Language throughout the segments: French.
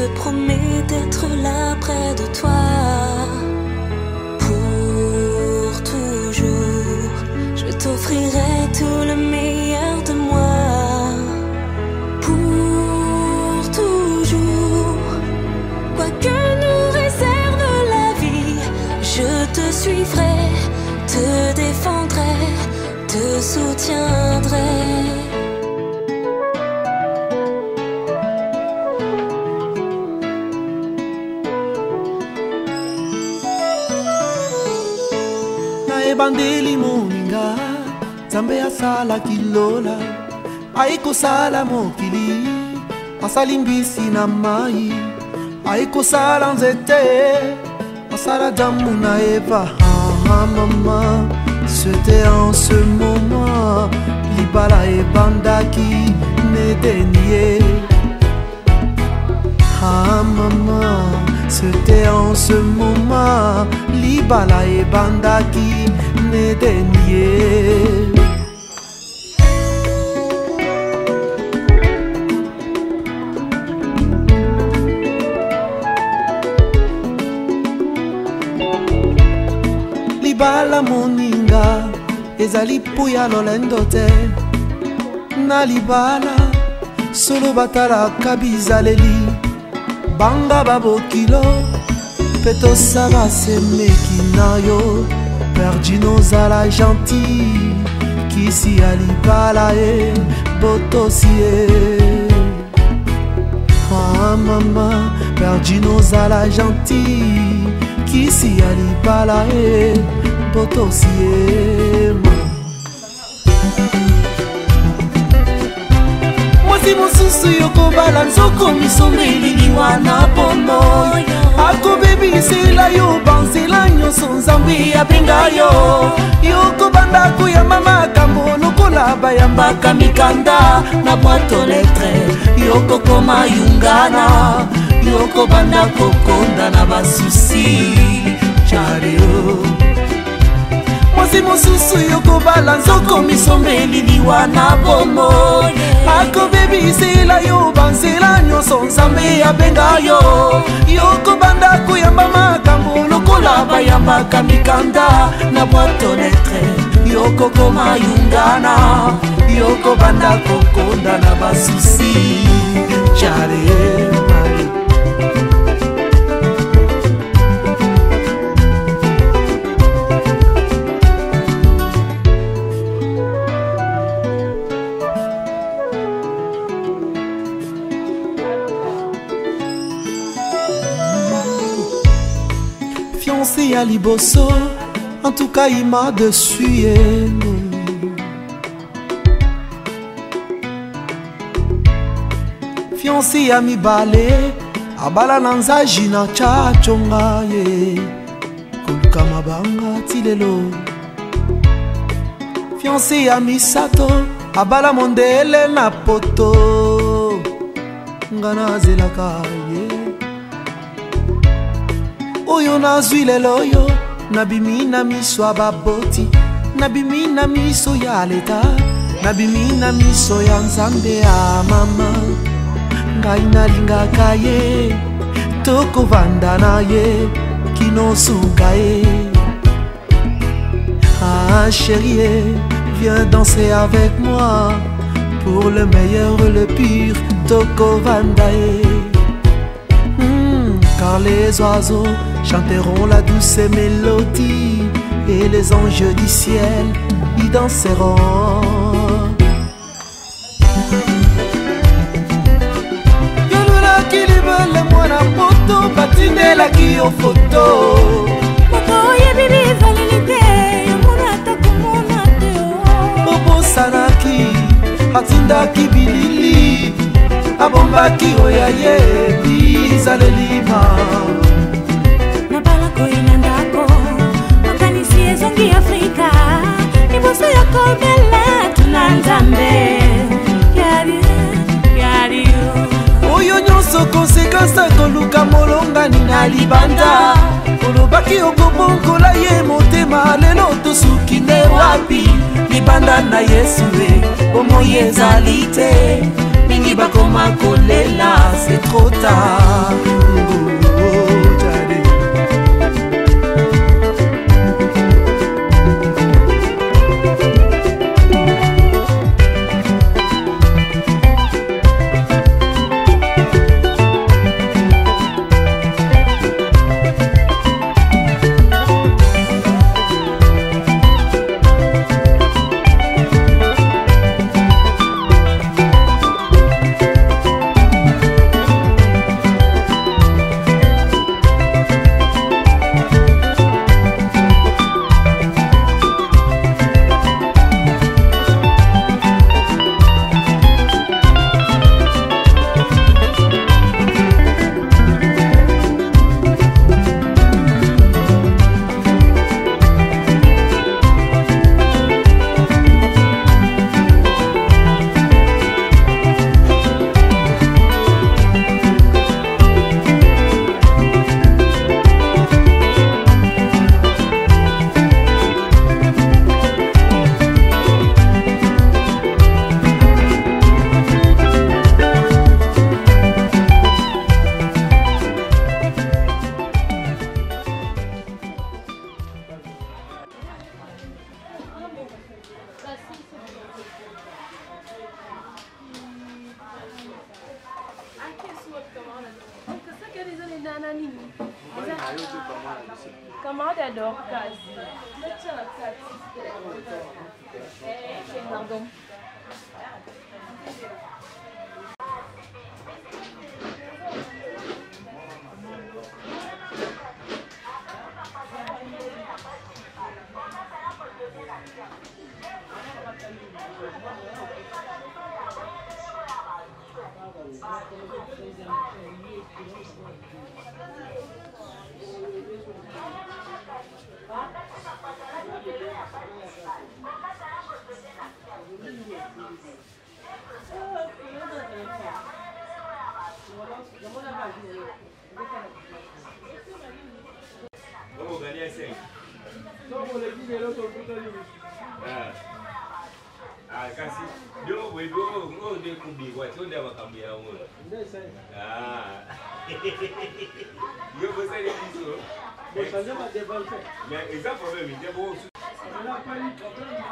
te promets d'être là près de toi. Pour toujours, je t'offrirai tout le meilleur de moi. Pour toujours, quoi que nous réserve la vie, je te suivrai, te défendrai, te soutiendrai. Bandeli moninga Zambe asala kilola Aiko sala mokili Asali mbisi na mai Aiko sala nzete Asala damu na eva maman c'était en ce moment Libala e bandaki Nedenie maman c'était en ce moment Libala e bandaki Nedenie. Libala moninga ezali puya lolendo te na libala solo batala kabizaleli banga babokilo peto saba semeki na yo Perdino zala gentil Kisi alibala e botosie maman Perdino zala gentil Kisi alibala e botosie Mwasi mosusu yokobala nzoko misomeli liwana pono Ako baby sila yo banzela nyonso nzambe abenga yo Yoko banda kuya mama kambo lokola bayambaka mikanda na boîte lettre Yoko koma yungana Yoko banda kokonda na basusi Chareo Mwasi mosusu yokobala nzoko misomeli liwana bomo Ako baby sila yo banzela nyonso nzambe abenga yo Yoko banda kuyamba makambo lokola bayambaka mikanda na boîte lettre Yoko koma yungana Yoko banda kokonda na basusi Chare Fiancé à Liboso, en tout cas il m'a dessus. Fiancé à mi balé, a bala nanza jina cha chonga ye, koluka mabanga tilelo. Fiancé à mi sato, a bala mondele na poto, ngana zelaka ye. Oyo nazwi lelo yo nabimi na miso ababoti nabimi na miso ya leta nabimi na miso ya nzambe ya mama ngai nalingaka ye tokovanda na ye kinosuka ye ah chérie viens danser avec moi pour le meilleur le pire tokovanda ye car les oiseaux chanteront la douce mélodie et les anges du ciel y danseront. Yolula kilibele mwana poto batindela kiyo photo. Moko ye bibi valilite yomuna takumuna teo. Bobo sanaki atindaki bilili abombaki oyaye bizalelima. Afrika, niboso yako bela tunanzambe. Yari Oyo nyonso konsekansa koluka molonga nina libanda. Olobaki okobongola ye motema lelo tosuki ne wapi. Libanda na Yesu we, omo yezali te. Mingi bakoma kolela, c'est trop tard. Commande Dorcas. Pardon. Kasi do we go de kubi what you never come here one. You go say this so. But ça ne va pas développer. Mais exact problème il est bon. On n'a pas eu problème.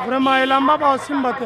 Vraiment, il a pas aussi battu.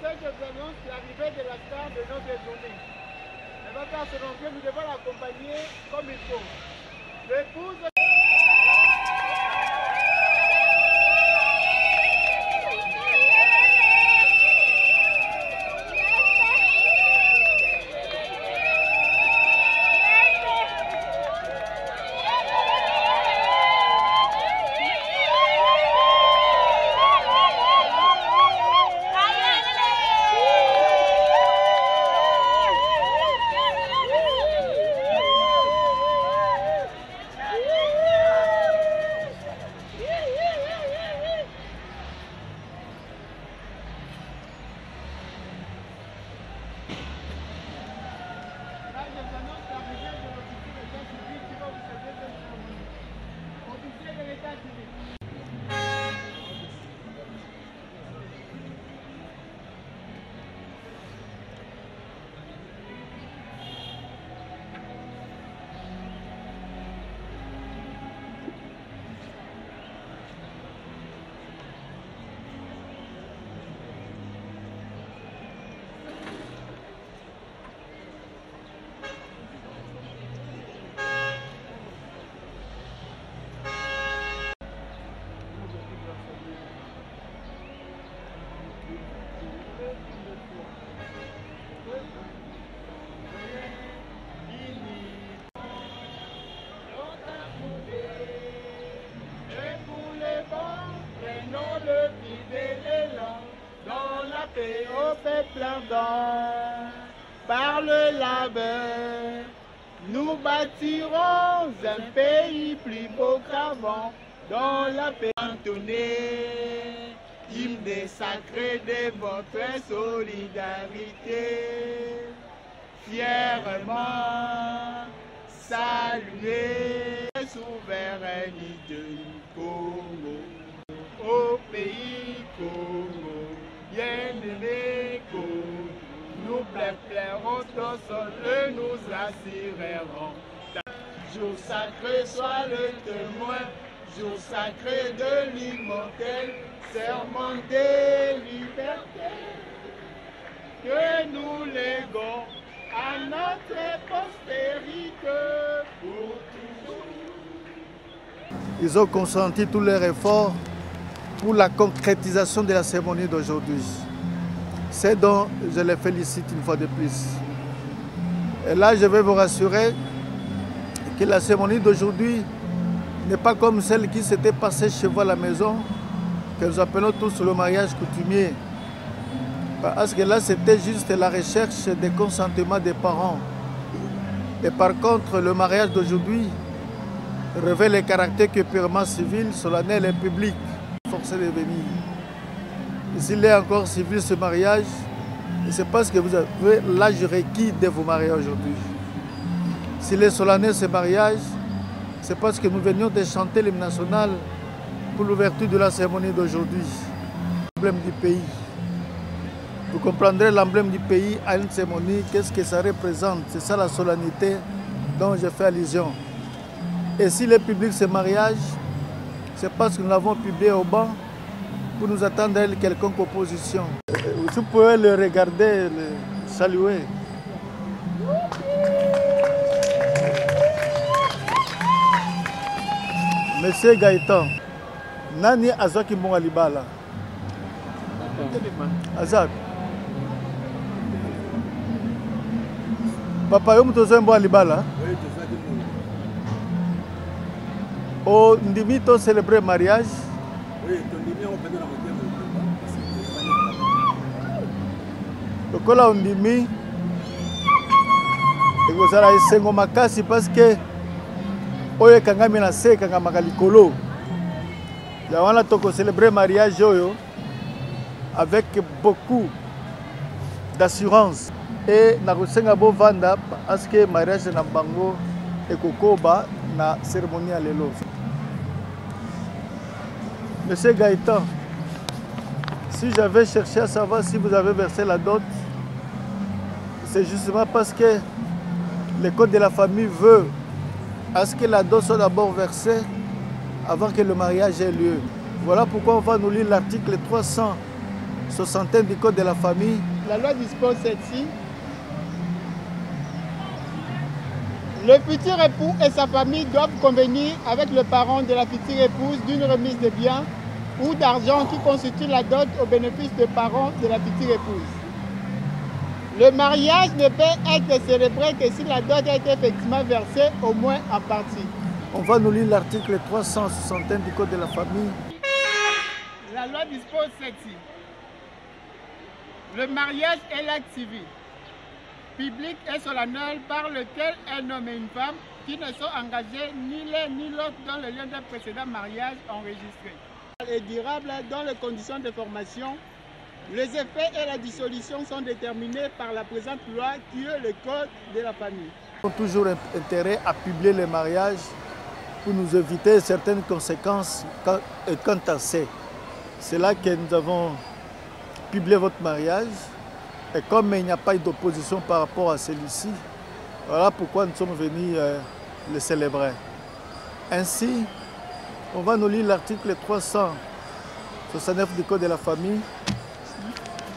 Je vous annonce l'arrivée de la star de notre journée. Elle va faire son entrée, nous devons l'accompagner comme il faut. L'épouse au peuple ardent, par le labeur, nous bâtirons un pays plus beau qu'avant, dans la paix entonnée, hymne sacré de votre solidarité, fièrement saluer la souveraineté du Congo, au pays Congo. Bien-aimé Congo, nous plairont au sol et nous assurerons. Jour sacré soit le témoin, jour sacré de l'immortel, serment des libertés, que nous léguons à notre postérité pour toujours. Ils ont consenti tous leurs efforts pour la concrétisation de la cérémonie d'aujourd'hui. C'est dont je les félicite une fois de plus. Et là, je vais vous rassurer que la cérémonie d'aujourd'hui n'est pas comme celle qui s'était passée chez vous à la maison, que nous appelons tous le mariage coutumier. Parce que là, c'était juste la recherche des consentements des parents. Et par contre, le mariage d'aujourd'hui révèle les caractères que purement civil, solennel et public, forcé de venir. S'il est encore civil ce mariage, c'est parce que vous avez l'âge requis de vous marier aujourd'hui. S'il est solennel ce mariage, c'est parce que nous venions de chanter l'hymne national pour l'ouverture de la cérémonie d'aujourd'hui. L'emblème du pays. Vous comprendrez l'emblème du pays à une cérémonie, qu'est-ce que ça représente. C'est ça la solennité dont je fais allusion. Et si le public ce mariage, c'est parce que nous l'avons publié au banc pour nous attendre à quelconque opposition. Vous pouvez le regarder, le saluer. Monsieur Gaëtan, nani azaki mbonga libala? Azak. Papa yo muto zo mbonga libala? Oui, tozaki mbonga. O ndimi to célébrer mariage? Oui, tondimi on peut na motema. Lokola ondimi ekozala esengo makasi parce que oyo ekangami na se ekangamaka likolo. Ya wana toko célébrer mariage oyo avec beaucoup d'assurance. Et na kosenga bo vanda parce que mariage na bango ekokoba na cérémonie à lelo. Monsieur Gaëtan, si j'avais cherché à savoir si vous avez versé la dot, c'est justement parce que le code de la famille veut à ce que la dot soit d'abord versée avant que le mariage ait lieu. Voilà pourquoi on va nous lire l'article 361 du code de la famille. La loi dispose ceci. Le futur époux et sa famille doivent convenir avec le parent de la future épouse d'une remise de biens ou d'argent qui constitue la dot au bénéfice des parents de la future épouse. Le mariage ne peut être célébré que si la dot a été effectivement versée au moins en partie. On va nous lire l'article 361 du code de la famille. La loi dispose ceci. Le mariage est l'acte civil, public et solennel par lequel un homme et une femme qui ne sont engagés ni l'un ni l'autre dans le lien d'un précédent mariage enregistré est durable dans les conditions de formation. Les effets et la dissolution sont déterminés par la présente loi qui est le code de la famille. Nous avons toujours intérêt à publier les mariages pour nous éviter certaines conséquences quant à ça. C'est là que nous avons publié votre mariage. Et comme il n'y a pas eu d'opposition par rapport à celui-ci, voilà pourquoi nous sommes venus le célébrer. Ainsi, on va nous lire l'article 369 du Code de la famille,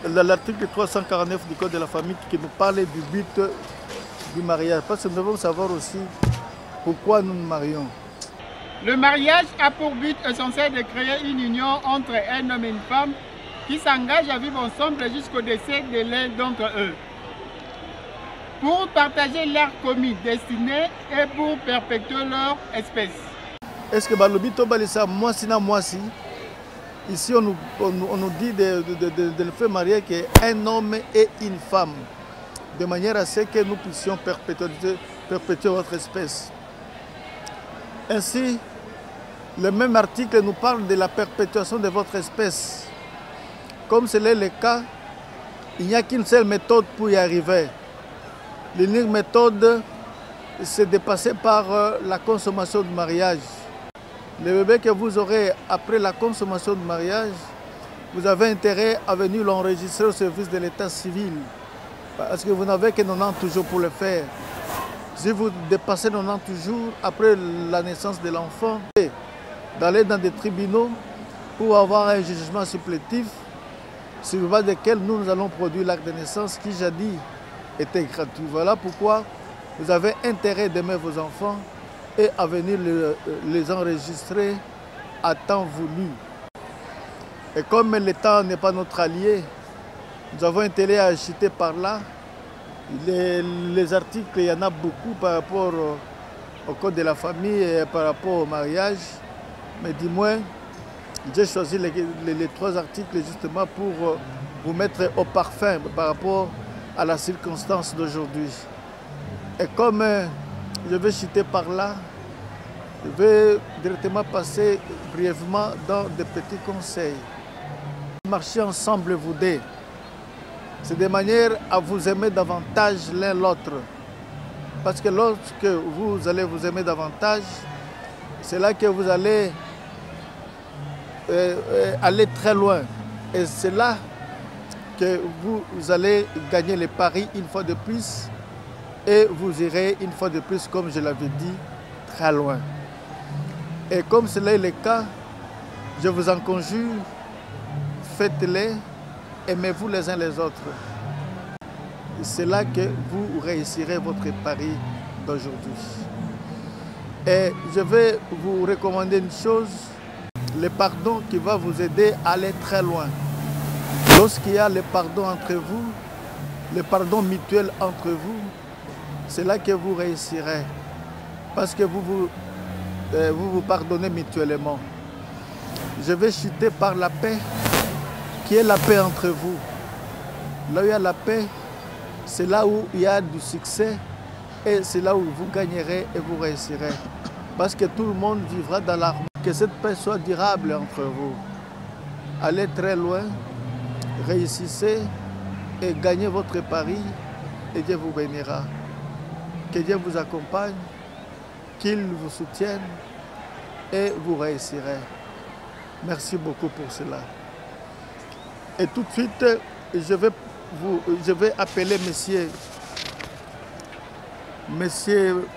l'article 349 du Code de la famille qui nous parle du but du mariage. Parce que nous devons savoir aussi pourquoi nous nous marions. Le mariage a pour but essentiel de créer une union entre un homme et une femme qui s'engagent à vivre ensemble jusqu'au décès de l'un d'entre eux, pour partager l'art commun destiné et pour perpétuer leur espèce. Est-ce que Balobito Balissa, moi si na moi si, ici on nous dit de le faire marier qu'un homme et une femme, de manière à ce que nous puissions perpétuer votre espèce. Ainsi, le même article nous parle de la perpétuation de votre espèce. Comme c'est le cas, il n'y a qu'une seule méthode pour y arriver. L'unique méthode, c'est de passer par la consommation du mariage. Le bébé que vous aurez après la consommation du mariage, vous avez intérêt à venir l'enregistrer au service de l'état civil Parce que vous n'avez que 90 jours pour le faire. Si vous dépassez 90 jours après la naissance de l'enfant, d'aller dans des tribunaux pour avoir un jugement supplétif sur le base desquels nous allons produire l'acte de naissance qui jadis était gratuit. Voilà pourquoi vous avez intérêt d'aimer vos enfants et à venir les enregistrer à temps voulu. Et comme le temps n'est pas notre allié, nous avons intérêt à acheter par là. Les articles, il y en a beaucoup par rapport au code de la famille et par rapport au mariage. Mais du moins, j'ai choisi les 3 articles justement pour vous mettre au parfum par rapport à la circonstance d'aujourd'hui. Et comme je vais chuter par là, je vais directement passer brièvement dans des petits conseils. Marcher ensemble vous deux. C'est de manière à vous aimer davantage l'un l'autre. Parce que lorsque vous allez vous aimer davantage, c'est là que vous allez aller très loin. Et c'est là que vous allez gagner les paris une fois de plus. Et vous irez une fois de plus, comme je l'avais dit, très loin. Et comme cela est le cas, je vous en conjure, faites-les, aimez-vous les uns les autres. C'est là que vous réussirez votre pari d'aujourd'hui. Et je vais vous recommander une chose, le pardon qui va vous aider à aller très loin. Lorsqu'il y a le pardon entre vous, le pardon mutuel entre vous, c'est là que vous réussirez. Parce que vous pardonnez mutuellement. Je vais chuter par la paix, qui est la paix entre vous. Là où il y a la paix, c'est là où il y a du succès et c'est là où vous gagnerez et vous réussirez. Parce que tout le monde vivra dans l'harmonie. Que cette paix soit durable entre vous. Allez très loin, réussissez et gagnez votre pari et Dieu vous bénira. Que Dieu vous accompagne, qu'il vous soutienne et vous réussirez. Merci beaucoup pour cela. Et tout de suite, je vais appeler Monsieur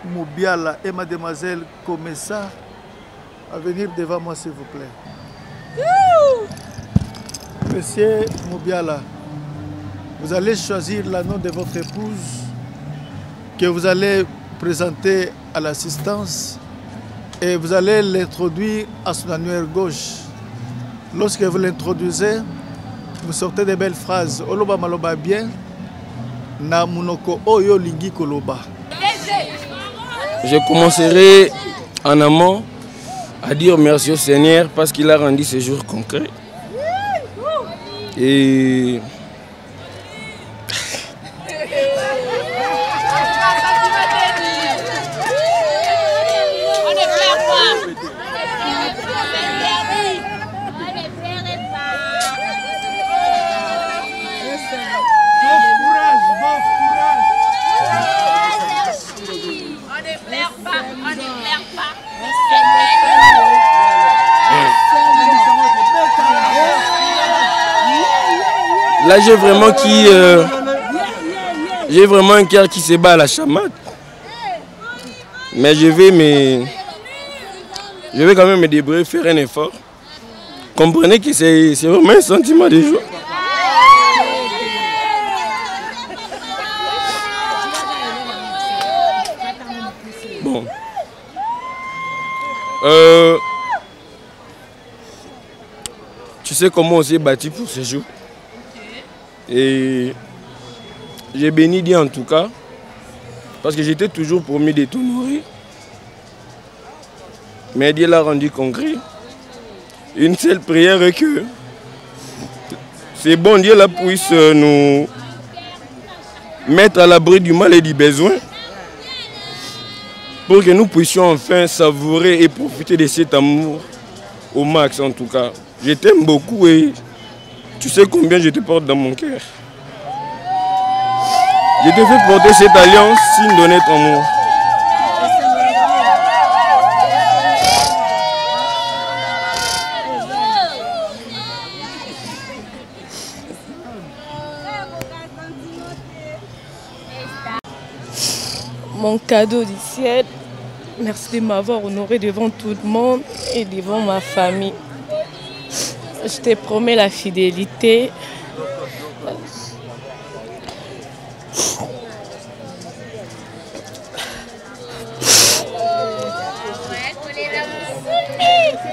Moubiala et Mademoiselle Komessa à venir devant moi, s'il vous plaît. Monsieur Moubiala, vous allez choisir l'anneau de votre épouse que vous allez présenter à l'assistance et vous allez l'introduire à son annuaire gauche. Lorsque vous l'introduisez, vous sortez de belles phrases. Oloba maloba bien, na munoko oyo lingi koloba. Je commencerai en amont à dire merci au Seigneur parce qu'il a rendu ce jour concret. Et là, j'ai vraiment un cœur qui se bat à la chamade. Mais je vais quand même me débrouiller, faire un effort. Comprenez que c'est vraiment un sentiment de joie. Bon. Tu sais comment on s'est battu pour ce jour? Et j'ai béni Dieu en tout cas, parce que j'étais toujours promis de t'honorer. Mais Dieu l'a rendu concret. Une seule prière est que c'est bon Dieu là puisse nous mettre à l'abri du mal et du besoin, pour que nous puissions enfin savourer et profiter de cet amour au max en tout cas. Je t'aime beaucoup et tu sais combien je te porte dans mon cœur. Je te fais porter cette alliance, signe de notre amour. mon cadeau du ciel. Merci de m'avoir honoré devant tout le monde et devant ma famille. Je te promets la fidélité.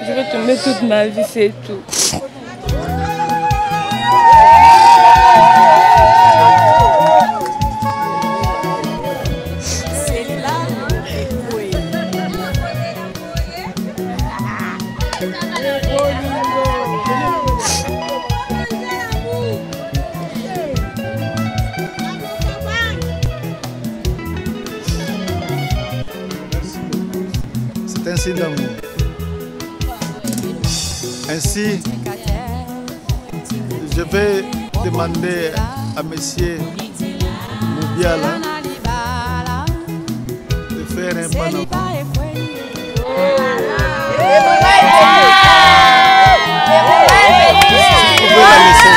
Je vais t'aimer toute ma vie, c'est tout. C'est un signe d'amour. Ainsi, je vais demander à monsieur Moubiala de faire un pas en avant. Vous pouvez la laisser.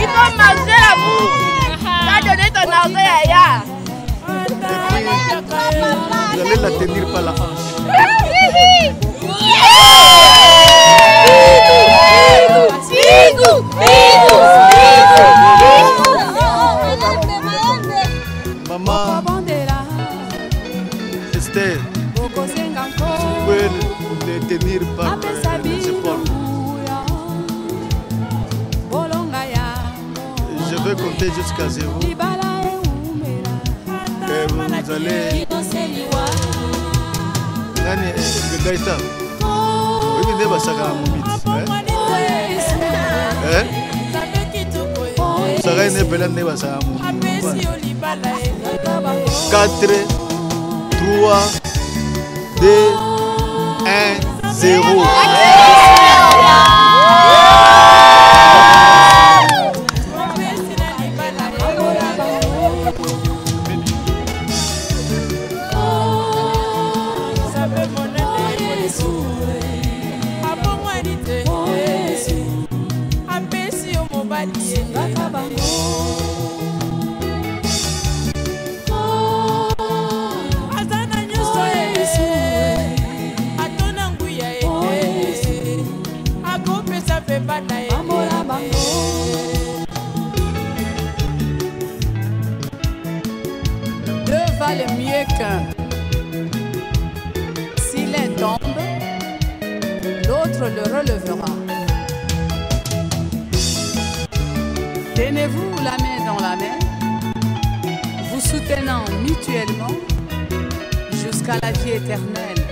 Il faut manger la boue. Tu as donné ton argent à Vous allez la tenir par la hanche. Maman, Esther, vous pouvez les tenir par les épaules. Je vais compter jusqu'à 0. Et vous allez... Nani, Gaïta, vous venez de Sakara Moumit. Sakara n'est pas là, n'est pas Sakara Moumit. 4, 3, 2, 1, 0. Deux valent mieux qu'un. Si l'un tombe, l'autre le relèvera. Tenez-vous la main dans la main, vous soutenant mutuellement jusqu'à la vie éternelle.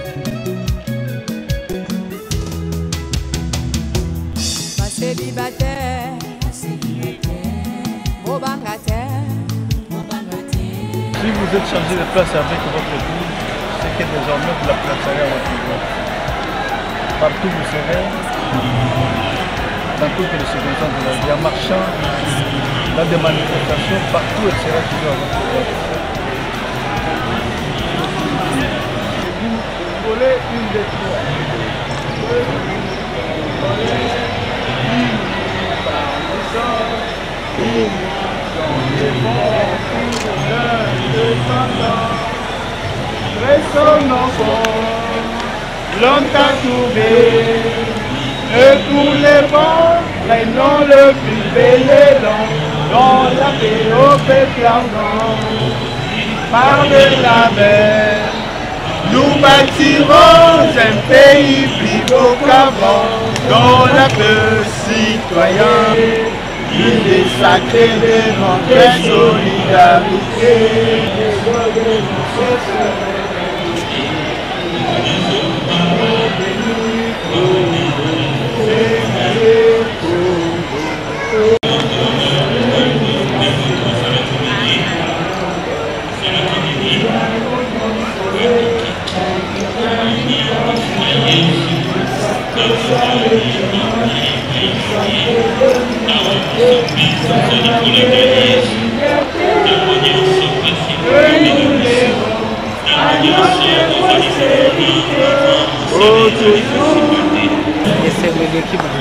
Pas célibataire, bobangataire. Si vous êtes changé de place avec votre épouse, c'est que désormais vous la placerez à votre niveau. Partout vous serez, dans toutes les circonstances de la vie, en marchant, dans des manifestations, partout elle sera toujours à votre niveau. Vous volez une des trois. L'on t'a trouvé, et pour les bons, prenons le plus bel élan, dans la paix au pétardant, par de la mer, nous bâtirons un pays plus beau qu'avant, dans la paix citoyen. Il est sacré de notre solidarité. Esse é o meu equipe.